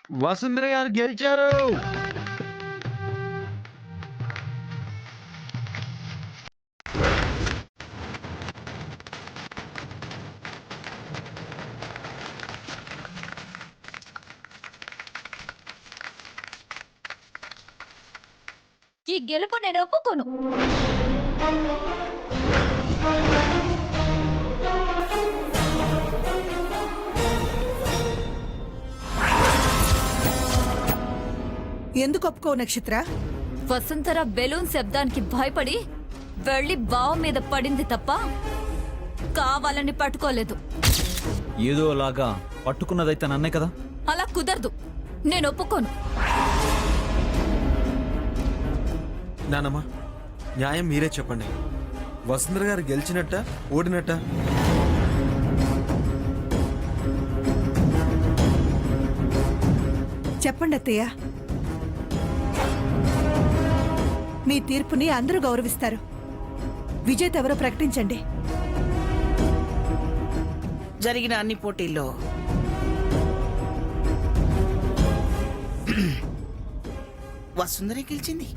వసుంధర గారు గెలిచారు. ఈ గెలుపు నేను ఒప్పుకోను. ఎందుకు ఒప్పుకో నక్షత్ర? వసుంధర బెలూన్ శబ్దానికి భయపడి వెళ్ళి బావ మీద పడింది తప్ప కావాలని పట్టుకోలేదు. ఏదో లాగా పట్టుకున్నదైతే నన్నే కదా. అలా కుదరదు, నేను ఒప్పుకోను. నానమ్మ, న్యాయం మీరే చెప్పండి. వసుంధర గారు గెలిచినట్ట ఓడినట్ట? చెప్పండి అత్తయ్య. మీ తీర్పుని అందరూ గౌరవిస్తారు. విజేత ఎవరో ప్రకటించండి. జరిగిన అన్ని పోటీల్లో వసుంధరే గెలిచింది.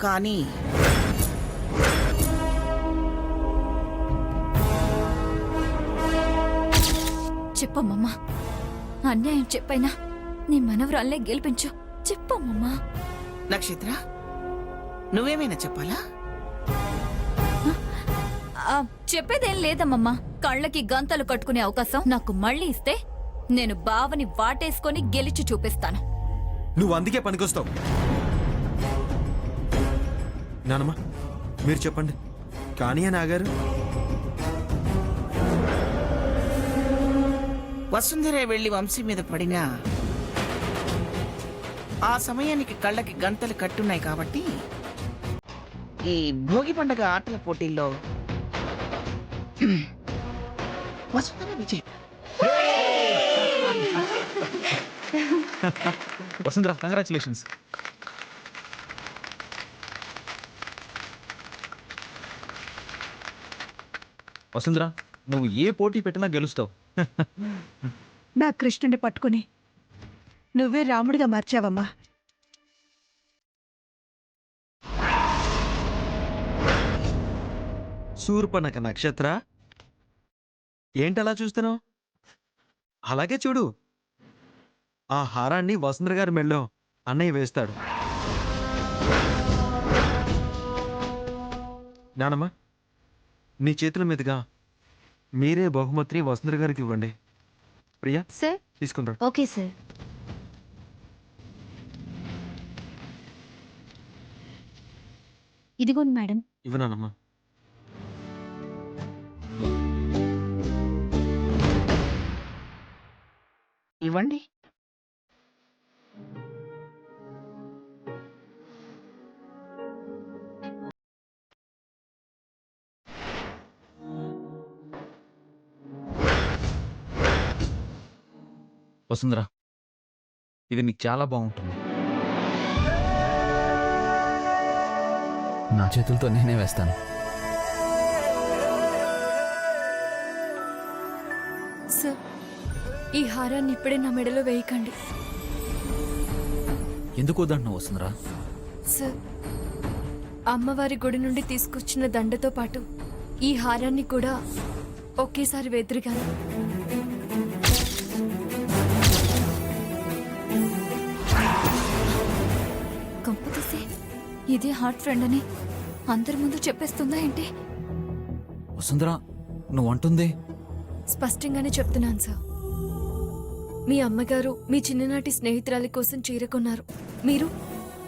కానీ చెప్పమ్మమ్మా, అన్యాయం చెప్పైనా నీ మనవరాల్నే గెలిపించు. చెప్పమ్మమ్మా. నక్షత్ర, నువ్వేమైనా చెప్పాలా? చెప్పేదేం లేదమ్మమ్మా. కళ్ళకి గంతలు కట్టుకునే అవకాశం నాకు మళ్ళీ ఇస్తే నేను బావని వాటేసుకొని గెలిచి చూపిస్తాను. నువ్వు అందుకే పనికొస్తావు. నానమ్మ, మీరు చెప్పండి. కానీ అని ఆగారు. వసుంధరే వెళ్లి వంశీ మీద పడినా ఆ సమయానికి కళ్ళకి గంతలు కట్టున్నాయి కాబట్టి ఈ భోగి పండగ ఆటల పోటీల్లో వసుంధర విజయ్. వసుంధర, కంగ్రాచులేషన్స్. వసుంధర, నువ్వు ఏ పోటీ పెట్టినా గెలుస్తావు. నా కృష్ణుని పట్టుకుని నువ్వే రాముడిగా మార్చావమ్మా. శూర్పణఖ నక్షత్ర, ఏంటలా చూస్తున్నావు? అలాగే చూడు. ఆ హారాన్ని వసుంధర గారి మెళ్ళో అన్నయ్య వేస్తాడు. నానమ్మ, నీ చేతుల మీదుగా మీరే బహుమతిని వసుంధర గారికి ఇవ్వండి. ప్రియా, సార్. తీసుకుంటాడు. Okay sir. ఇదిగోండి మేడం. ఇవ్వనానమ్మా. ఇవ్వండి. వసుంధర, ఇది నీకు చాలా బాగుంటుంది. నా చేతులతో నేనే వేస్తాను. సార్, ఈ హారాన్ని ఇప్పుడే నా మెడలో వేయకండి. ఎందుకు వద్దంటున్నావు వసుంధర? సార్, అమ్మవారి గుడి నుండి తీసుకొచ్చిన దండతో పాటు ఈ హారాన్ని కూడా ఒకేసారి వేద్దురుగాను. కంపతీసి ఇదే హార్ట్ ఫ్రెండ్ అని అందరి ముందు చెప్పేస్తుందా ఏంటి? వసుంధర, నువ్వు అంటుంది స్పష్టంగానే చెప్తున్నాను సార్. మీ అమ్మగారు మీ చిన్ననాటి స్నేహితురాలి కోసం చీర కొన్నారు. మీరు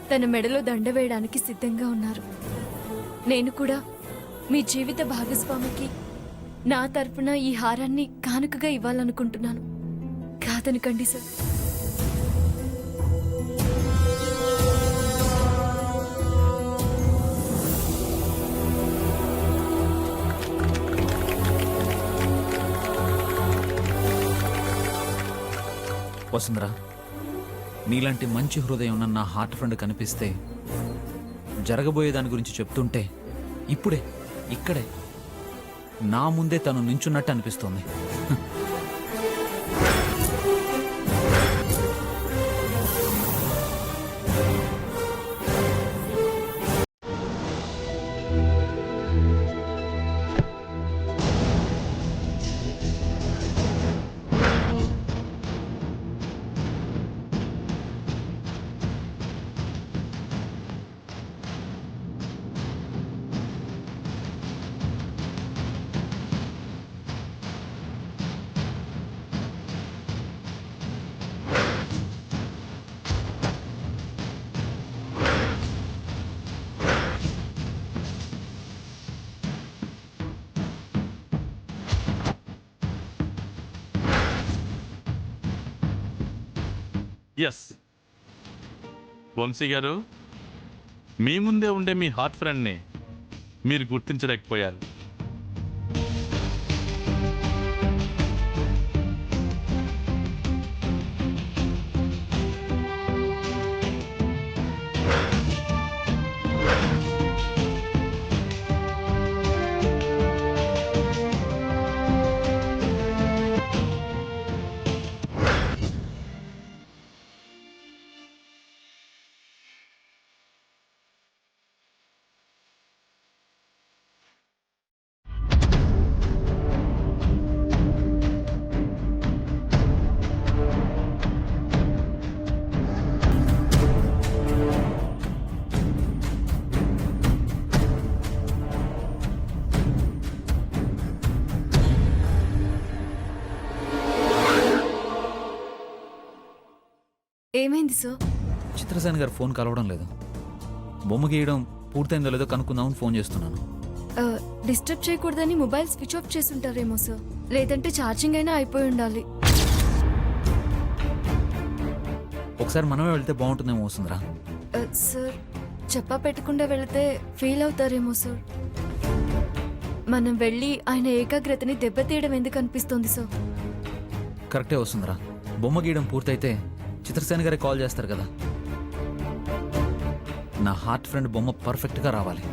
తన మెడలో దండ వేయడానికి సిద్ధంగా ఉన్నారు. నేను కూడా మీ జీవిత భాగస్వామికి నా తరపున ఈ హారాన్ని కానుకగా ఇవ్వాలనుకుంటున్నాను. కాదనకండి సార్. వసుంధర, నీలాంటి మంచి హృదయం ఉన్న నా హార్ట్ ఫ్రెండ్ కనిపిస్తే జరగబోయే దాని గురించి చెప్తుంటే ఇప్పుడే ఇక్కడే నా ముందే తను నించున్నట్టు అనిపిస్తోంది. ఎస్ వంశీ గారు, మీ ముందే ఉండే మీ హార్ట్ ఫ్రెండ్ని మీరు గుర్తించలేకపోయారు. ఏమైంది సార్? చిత్రసేన గారు ఫోన్ కలవడం లేదు. బొమ్మ గీయడం పూర్తయిందో లేదో కనుక్కుందామని ఫోన్ చేస్తున్నాను. డిస్టర్బ్ చేయకూడదని మొబైల్ స్విచ్ ఆఫ్ చేసి ఉంటారేమో సార్. లేదంటే ఛార్జింగ్ అయినా అయిపోయి ఉండాలి. ఒకసారి మనమే వెళ్తే బాగుంటుందేమో వస్తుందిరా. సార్, చెప్పా పెట్టకుండా వెళితే ఫీల్ అవుతారేమో సార్. మనం వెళ్ళి ఆయన ఏకాగ్రతని దెబ్బతీయడం ఎందుకు అనిపిస్తోంది సార్? కరెక్టే వస్తుందిరా. బొమ్మ గీయడం పూర్తయితే చిత్రసేన గారే కాల్ చేస్తారు కదా. నా హార్ట్ ఫ్రెండ్ బొమ్మ పర్ఫెక్ట్గా రావాలి.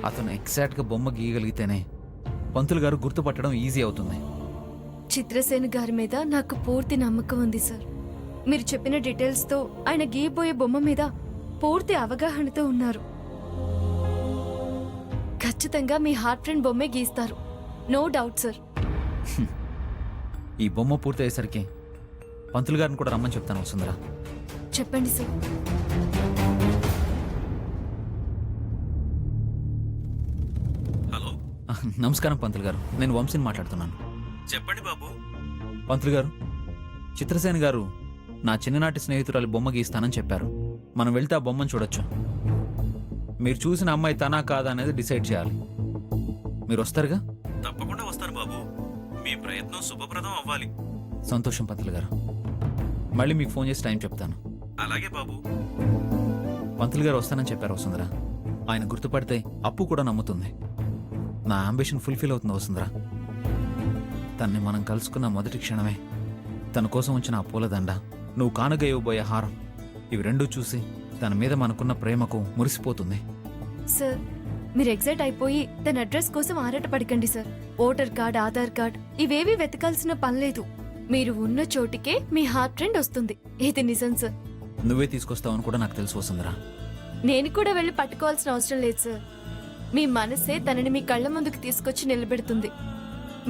అతను ఎగ్జాక్ట్గా బొమ్మ గీయగలిగితేనే పంతులు గారు గుర్తుపట్టడం ఈజీ అవుతుంది. చిత్రసేన గారి మీద నాకు పూర్తి నమ్మకం ఉంది సార్. మీరు చెప్పిన డీటెయిల్స్తో ఆయన గీయబోయే బొమ్మ మీద పూర్తి అవగాహనతో ఉన్నారు. ఖచ్చితంగా మీ హార్ట్ ఫ్రెండ్ బొమ్మే గీస్తారు, నో డౌట్ సార్. ఈ బొమ్మ పూర్తి అయ్యేసరికి పంతులు గారిని కూడా రమ్మని చెప్తాను వస్తుందిరా. చెప్పండి సార్. హలో, నమస్కారం పంతులు గారు. నేను వంశీని మాట్లాడుతున్నాను. చెప్పండి బాబు. పంతులు గారు, చిత్రసేన గారు నా చిన్ననాటి స్నేహితురాలి బొమ్మ గీస్తానని చెప్పారు. మనం వెళ్తే ఆ బొమ్మను చూడొచ్చు. మీరు చూసిన అమ్మాయి తనా కాదా అనేది డిసైడ్ చేయాలి. మీరు వస్తారుగా? తప్పకుండా వస్తారు బాబు. మీ ప్రయత్నం శుభప్రదం అవ్వాలి. సంతోషం పంతులు గారు. మళ్ళీ మీకు ఫోన్ చేసి టైం చెప్తాను. అలాగే బాబు. పంతులు గారు వస్తానని చెప్పారు వసుంధరా. ఆయన గుర్తుపడితే అప్పు కూడా నమ్ముతుంది. నా అంబిషన్ ఫుల్ఫిల్ అవుతుంది వసుంధరా. తన్ని మనం కలుసుకున్న మొదటి క్షణమే తన కోసం ఉంచిన ఆ పూలదండ, నువ్వు కానుక ఇవ్వబోయే హారం, ఇవి రెండూ చూసి తన మీద మనకున్న ప్రేమకు మురిసిపోతుంది. సార్, మీరు ఎగ్జైట్ అయిపోయి తన అడ్రస్ కోసం ఆరాట పడకండి sir. Voter card, Aadhaar card ఇవేవి వెతకాల్సిన పనిలేదు. మీరు ఉన్న చోటికే మీ హార్ట్ ఫ్రెండ్ వస్తుంది. ఇది నిజం సార్. నువ్వే తీసుకొస్తావని కూడా నాకు తెలుసు వసుంధరా. నేను కూడా వెళ్ళి పట్టుకోవాల్సిన అవసరం లేదు సార్. మీ మనసే తనని మీ కళ్ళ ముందుకు తీసుకొచ్చి నిలబెడుతుంది.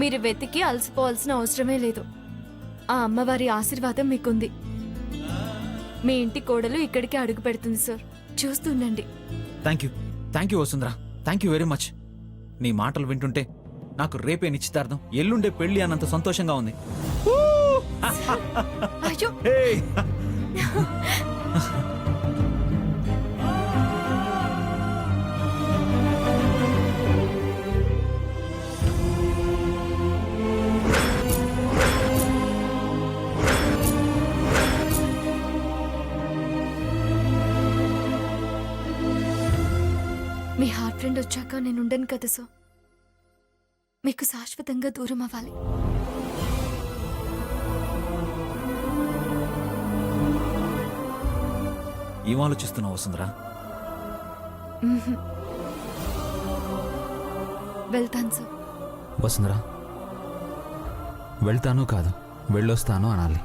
మీరు వెతికి అలసిపోవాల్సిన అవసరమే లేదు. ఆ అమ్మవారి ఆశీర్వాదం మీకుంది. మీ ఇంటి కోడలు ఇక్కడికి అడుగు పెడుతుంది సార్. చూస్తుండండి. Thank you Vasundhara. Thank you very much. నీ మాటలు వింటుంటే నాకు రేపే నిశ్చితార్థం, ఎల్లుండే పెళ్లి అన్నంత సంతోషంగా ఉంది. అయ్యో, మీ హార్ట్ ఫ్రెండ్ వచ్చాక నేను ఉండను కదా సో. మీకు శాశ్వతంగా దూరం అవ్వాలి. ఏం ఆలోచిస్తున్నావు వసుంధరా? వెళ్తాను సార్. వసుంధరా, వెళ్తాను కాదు, వెళ్ళొస్తాను అనాలి.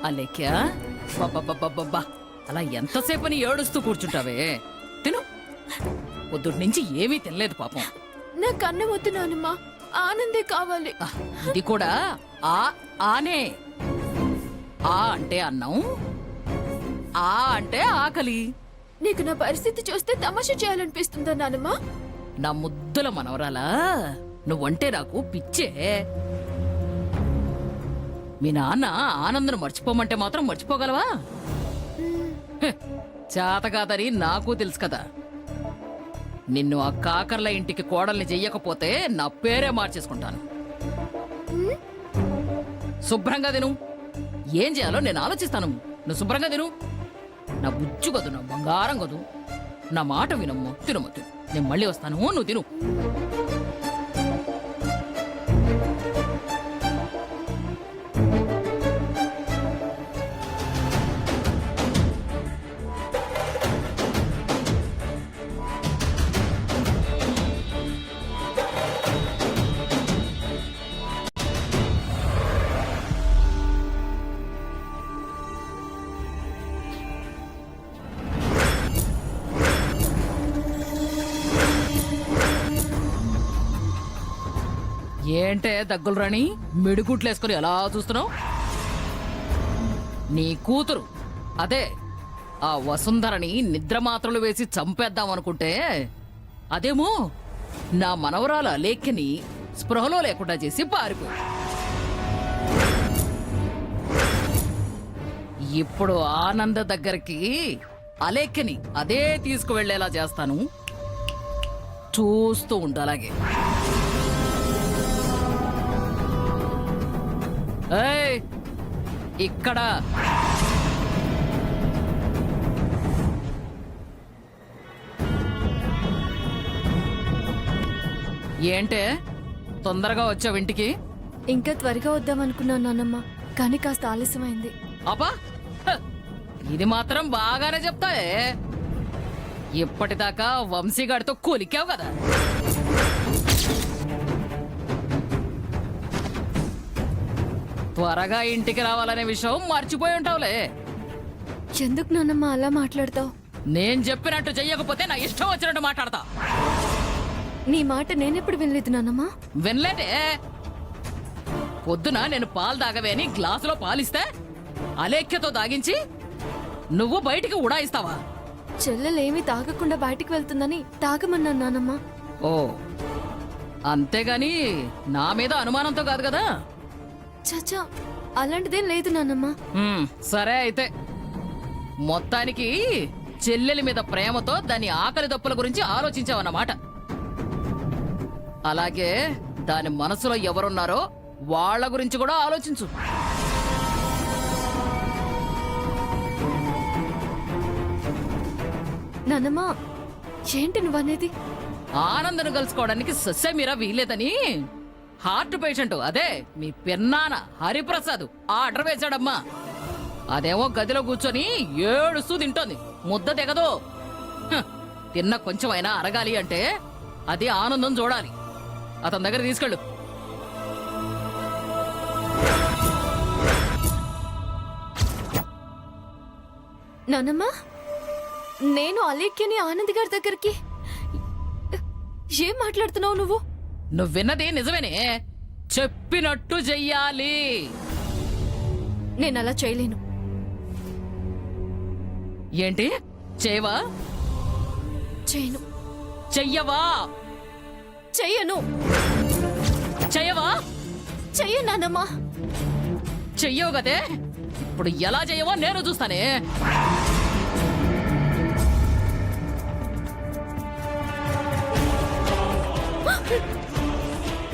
అలేఖ్యా బాబా అలా ఎంతసేపని ఏడుస్తూ కూర్చుంటావే తిను పొద్దుటి నుంచి ఏమీ తినలేదు పాపం నాకు అన్నం వద్దు నానమ్మ, ఆనందే కావాలి. ఆ, ఇది కూడా ఆనే ఆ అంటే అన్నం, ఆ అంటే ఆకలి. నీకు నా పరిస్థితి చూస్తే తమాషా చేయాలనిపిస్తుందా నానమ్మ? నా ముద్దుల మనవరాలా, నువ్వంటే నాకు పిచ్చే. మీ నాన్న ఆనందను మర్చిపోమంటే మాత్రం మర్చిపోగలవా? హె, చేత కాదని నాకు తెలుసు కదా. నిన్ను ఆ కాకర్ల ఇంటికి కోడల్ని చెయ్యకపోతే నా పేరే మార్చేసుకుంటాను. శుభ్రంగా తిను. ఏం చేయాలో నేను ఆలోచిస్తాను. నువ్వు శుభ్రంగా తిను. నా బుజ్జు కదు, నా బంగారం కదు. నా మాట వినమ్ము. తినమ్మ తిను. నేను మళ్ళీ వస్తాను, నువ్వు తిను. ఏంటే దగ్గులు రాణి మిడిగుట్లేసుకుని ఎలా చూస్తున్నావు? నీ కూతురు అదే ఆ వసుంధరని నిద్రమాత్రలు వేసి చంపేద్దాం అనుకుంటే అదేమో నా మనవరాలు అలేఖ్యని స్పృహలో లేకుండా చేసి పారిపోయి. ఇప్పుడు ఆనంద దగ్గరికి అలేఖ్యని అదే తీసుకువెళ్లేలా చేస్తాను. చూస్తూ ఉండు అలాగే. ఏయ్, ఇక్కడ ఏంటే తొందరగా వచ్చావు ఇంటికి? ఇంకా త్వరగా వద్దామనుకున్నాను నానమ్మ, కానీ కాస్త ఆలస్యమైంది. అబ్బా హ, ఇది మాత్రం బాగానే చెప్తావే. ఇప్పటిదాకా వంశీగాడితో కొలికావు కదా. త్వరగా ఇంటికి రావాలనే విషయం మర్చిపోయి ఉంటావులే. ఎందుకు నానమ్మ అలా మాట్లాడతావు? నేను చెప్పినట్టు చెయ్యకపోతే నా ఇష్టం వచ్చినట్టు మాట్లాడతా. నీ మాట నేనెప్పుడు వినలేదు నానమ్మ. వినలేదే. పొద్దున నేను పాలు తాగవే అని గ్లాసులో పాలిస్తే అలేఖ్యతో తాగించి నువ్వు బయటికి ఉడాయిస్తావా? చెల్లెలేమీ తాగకుండా బయటికి వెళ్తుందని తాగమన్నాను నానమ్మ. ఓ, అంతేగాని నా మీద అనుమానంతో కాదు కదా. చచ్చా, అలాంటిదేం లేదు నానమ్మ. సరే అయితే. మొత్తానికి చెల్లెలి మీద ప్రేమతో దాని ఆకలి దప్పుల గురించి ఆలోచించావన్నమాట. అలాగే దాని మనసులో ఎవరున్నారో వాళ్ళ గురించి కూడా ఆలోచించు. నానమ్మ, ఏంటి నువ్వనేది? ఆనందను కలుసుకోవడానికి సస్యమీరా వీలేదని హార్ట్ పేషెంట్ అదే మీ పెన్నాన హరిప్రసాద్ ఆర్డర్ వేశాడమ్మా. అదేమో గదిలో కూర్చొని ఏడుస్తూ తింటోంది, ముద్ద దిగదు. హ, తిన్న కొంచెమైనా అరగాలి అంటే అది ఆనందం చూడాలి. అతని దగ్గర తీసుకెళ్ళు. నానమ్మ, నేను అలేఖ్యని ఆనంద్ గారి దగ్గరికి. ఏం మాట్లాడుతున్నావు నువ్వు? నువ్వు విన్నది నిజమేనే. చెప్పినట్టు చెయ్యాలి. నేను అలా చేయలేను. ఏంటి చేయవా? చేయను. చెయ్యవా? చెయ్యను. చెయ్యవా? చెయ్య నానమ్మ. చెయ్యవు కదే. ఇప్పుడు ఎలా చెయ్యవో నేను చూస్తానే.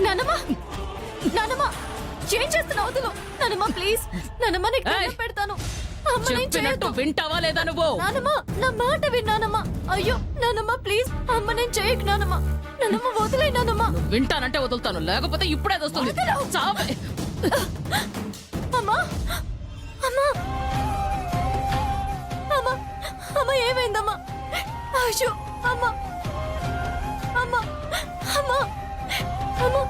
నానమ్మ, నానమ్మ, ఏం చేస్తున్నావు? వదులు నానమ్మ, ప్లీజ్ నానమ్మ, నీకు దండం పెడతాను. అమ్మ, నేను చెప్పినట్టు చేయొద్దు. వింటావా లేదా నువ్వు? నానమ్మ, నా మాట విన్నానమ్మ. అయ్యో నానమ్మ, ప్లీజ్ అమ్మ, నేను చేయకు నానమ్మ. నానమ్మ, వదిలే నానమ్మ. వింటానంటే వదులుతాను, లేకపోతే ఇప్పుడే వస్తుంది. వదలవు. చావే. అమ్మా, అమ్మా, అమ్మా, అమ్మ, ఏమైందమ్మా? అయ్యో అమ్మా, అమ్మా, అమ్మా, అమ్మా.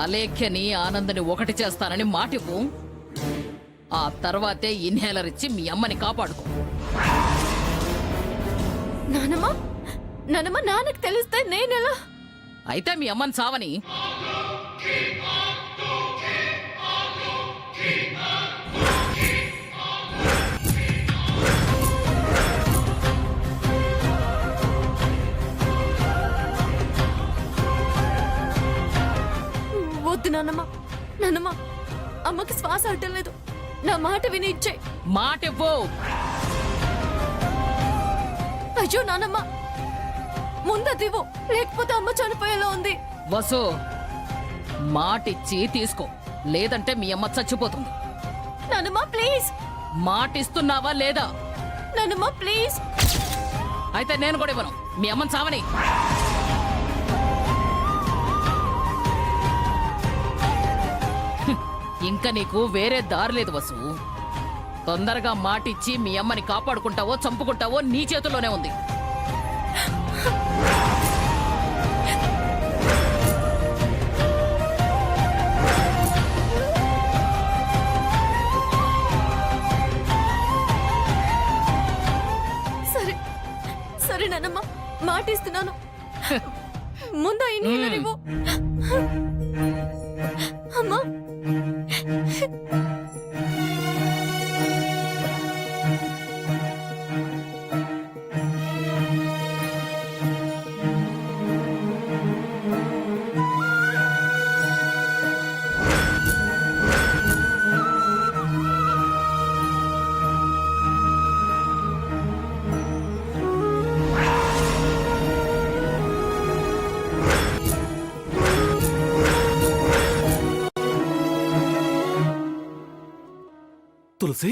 అలేఖ్యని ఆనందని ఒకటి చేస్తానని మాటివ్వు. ఆ తర్వాతే ఇన్హేలర్ ఇచ్చి మీ అమ్మని కాపాడుకో. నానమ్మ నానమ్మ నాన్నకు తెలిస్తే నేనెలా? అయితే మీ అమ్మని సావని. వద్దు నానమ్మ. నానమ్మ అమ్మకి శ్వాస అడ్డం లేదు. నా మాట విని ఇచ్చే. మాటివ్వు. అయ్యో నానమ్మ ముందదివ్వు, లేకపోతే అమ్మ చనిపోయేలా ఉంది. వసు, మాటిచ్చి తీసుకో, లేదంటే మీ అమ్మ చచ్చిపోతుంది. నానమ్మ ప్లీజ్. మాటిస్తున్నావా లేదా? నానమ్మ ప్లీజ్. అయితే నేను కూడా ఇవ్వను. మీ అమ్మని సావని. ఇంకా నీకు వేరే దారి లేదు వసు. తొందరగా మాటిచ్చి మీ అమ్మని కాపాడుకుంటావో చంపుకుంటావో నీ చేతుల్లోనే ఉంది. సరే సరే నానమ్మ మాటిస్తున్నాను. ముందు ఇన్హేలర్ ఇవ్వు. అమ్మా తులసి,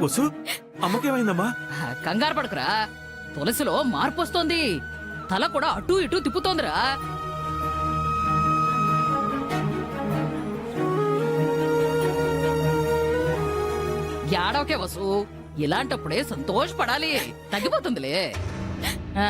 వసు, అమ్మకేమైందమ్మా? కంగారు పడకురా. తులసిలో మార్పు వస్తోంది. తల కూడా అటు ఇటు తిప్పుతోందిరా. ఏడవకే వసు. ఇలాంటప్పుడే సంతోషపడాలి. తగ్గిపోతుందిలే. ఆ